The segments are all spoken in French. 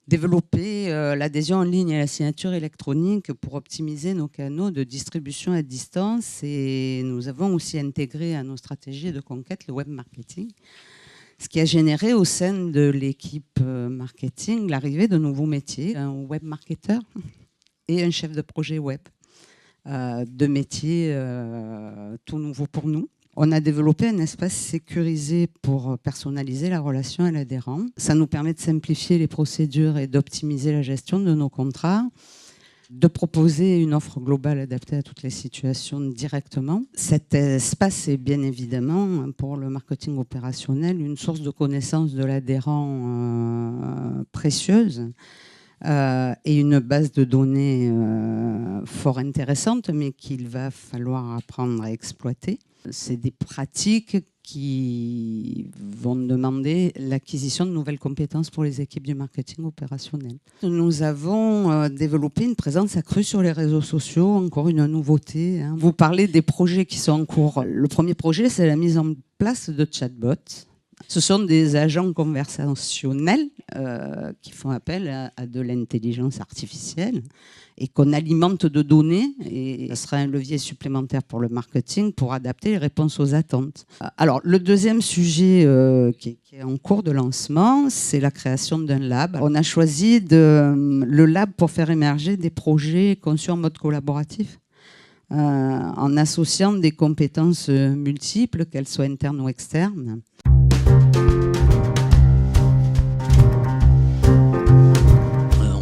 développer l'adhésion en ligne et la signature électronique pour optimiser nos canaux de distribution à distance. Et nous avons aussi intégré à nos stratégies de conquête le web marketing, ce qui a généré au sein de l'équipe marketing l'arrivée de nouveaux métiers, un web marketeur et un chef de projet web. Deux métiers tout nouveaux pour nous. On a développé un espace sécurisé pour personnaliser la relation à l'adhérent. Ça nous permet de simplifier les procédures et d'optimiser la gestion de nos contrats, de proposer une offre globale adaptée à toutes les situations directement. Cet espace est bien évidemment, pour le marketing opérationnel, une source de connaissance de l'adhérent précieuse. Et une base de données fort intéressante, mais qu'il va falloir apprendre à exploiter. C'est des pratiques qui vont demander l'acquisition de nouvelles compétences pour les équipes du marketing opérationnel. Nous avons développé une présence accrue sur les réseaux sociaux, encore une nouveauté. Vous parlez des projets qui sont en cours. Le premier projet, c'est la mise en place de chatbots. Ce sont des agents conversationnels qui font appel à de l'intelligence artificielle et qu'on alimente de données. Et ce sera un levier supplémentaire pour le marketing pour adapter les réponses aux attentes. Alors, le deuxième sujet qui est en cours de lancement, c'est la création d'un lab. On a choisi le lab pour faire émerger des projets conçus en mode collaboratif. En associant des compétences multiples, qu'elles soient internes ou externes.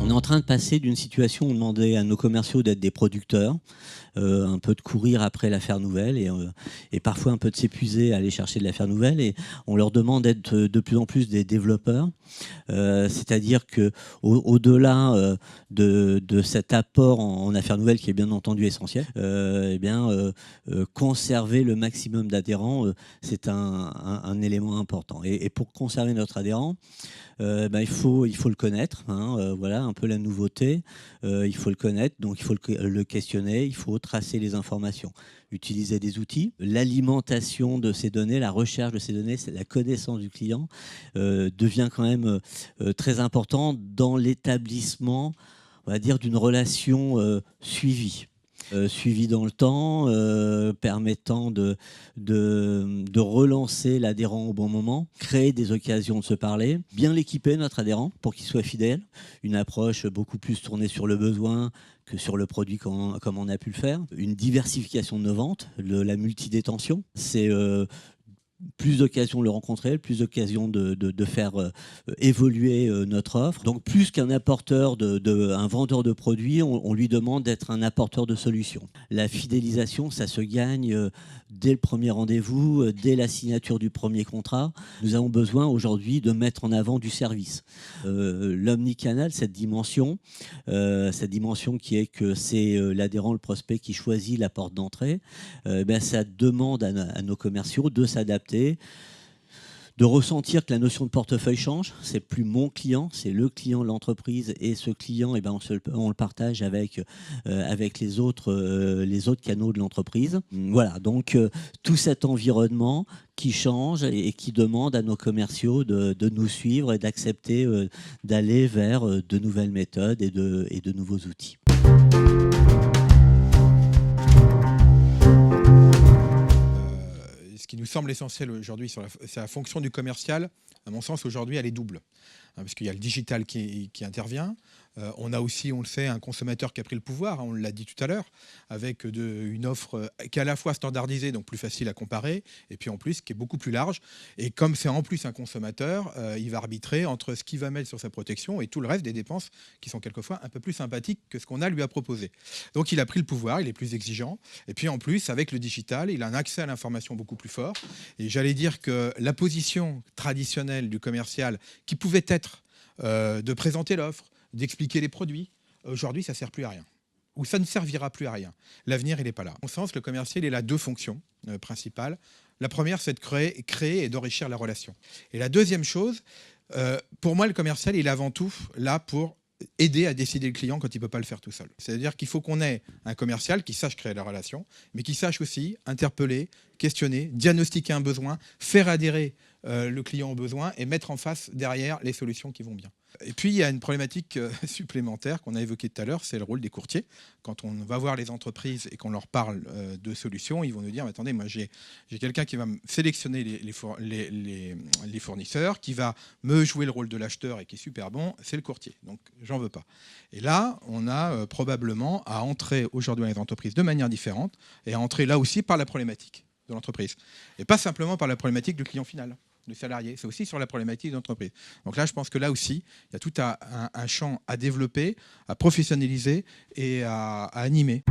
On est en train de passer d'une situation où on demandait à nos commerciaux d'être des producteurs, un peu de courir après l'affaire nouvelle et parfois un peu de s'épuiser à aller chercher de l'affaire nouvelle, et on leur demande d'être de plus en plus des développeurs, c'est-à-dire que au-delà de cet apport en affaires nouvelles qui est bien entendu essentiel, conserver le maximum d'adhérents, c'est un élément important. Et pour conserver notre adhérent, il faut le connaître, voilà un peu la nouveauté, il faut le connaître, donc il faut le questionner, il faut tracer les informations, utiliser des outils, l'alimentation de ces données, la recherche de ces données, c'est la connaissance du client devient quand même très important dans l'établissement, on va dire, d'une relation suivie. Suivi dans le temps, permettant de relancer l'adhérent au bon moment, créer des occasions de se parler, bien l'équiper notre adhérent pour qu'il soit fidèle, une approche beaucoup plus tournée sur le besoin que sur le produit comme on a pu le faire, une diversification de nos ventes, la multidétention, c'est plus d'occasions de le rencontrer, plus d'occasions de faire évoluer notre offre. Donc plus qu'un apporteur, un vendeur de produits, on lui demande d'être un apporteur de solutions. La fidélisation, ça se gagne dès le premier rendez-vous, dès la signature du premier contrat. Nous avons besoin aujourd'hui de mettre en avant du service. L'omnicanal, cette dimension qui est que c'est l'adhérent, le prospect qui choisit la porte d'entrée, ça demande à nos commerciaux de s'adapter, de ressentir que la notion de portefeuille change. C'est plus mon client, c'est le client de l'entreprise, et ce client, on le partage avec les autres canaux de l'entreprise. Voilà, donc tout cet environnement qui change et qui demande à nos commerciaux de nous suivre et d'accepter d'aller vers de nouvelles méthodes et de nouveaux outils. Ce qui nous semble essentiel aujourd'hui, c'est la fonction du commercial. À mon sens, aujourd'hui, elle est double. Parce qu'il y a le digital qui intervient. On a aussi, on le sait, un consommateur qui a pris le pouvoir, on l'a dit tout à l'heure, avec une offre qui est à la fois standardisée, donc plus facile à comparer, et puis en plus qui est beaucoup plus large. Et comme c'est en plus un consommateur, il va arbitrer entre ce qu'il va mettre sur sa protection et tout le reste des dépenses qui sont quelquefois un peu plus sympathiques que ce qu'on a lui à proposer. Donc il a pris le pouvoir, il est plus exigeant. Et puis en plus, avec le digital, il a un accès à l'information beaucoup plus fort. Et j'allais dire que la position traditionnelle du commercial, qui pouvait être de présenter l'offre, d'expliquer les produits, aujourd'hui ça ne sert plus à rien, ou ça ne servira plus à rien. L'avenir, il n'est pas là. À mon sens, le commercial, il a deux fonctions principales. La première, c'est de créer et d'enrichir la relation. Et la deuxième chose, pour moi, le commercial, il est avant tout là pour aider à décider le client quand il ne peut pas le faire tout seul. C'est-à-dire qu'il faut qu'on ait un commercial qui sache créer la relation, mais qui sache aussi interpeller, questionner, diagnostiquer un besoin, faire adhérer le client au besoin et mettre en face derrière les solutions qui vont bien. Et puis il y a une problématique supplémentaire qu'on a évoquée tout à l'heure, c'est le rôle des courtiers. Quand on va voir les entreprises et qu'on leur parle de solutions, ils vont nous dire « Attendez, moi j'ai quelqu'un qui va me sélectionner les fournisseurs, qui va me jouer le rôle de l'acheteur et qui est super bon, c'est le courtier. Donc j'en veux pas. » Et là, on a probablement à entrer aujourd'hui dans les entreprises de manière différente et à entrer là aussi par la problématique de l'entreprise. Et pas simplement par la problématique du client final, du salarié, c'est aussi sur la problématique de l'entreprise. Donc là, je pense que là aussi, il y a tout un champ à développer, à professionnaliser et à animer.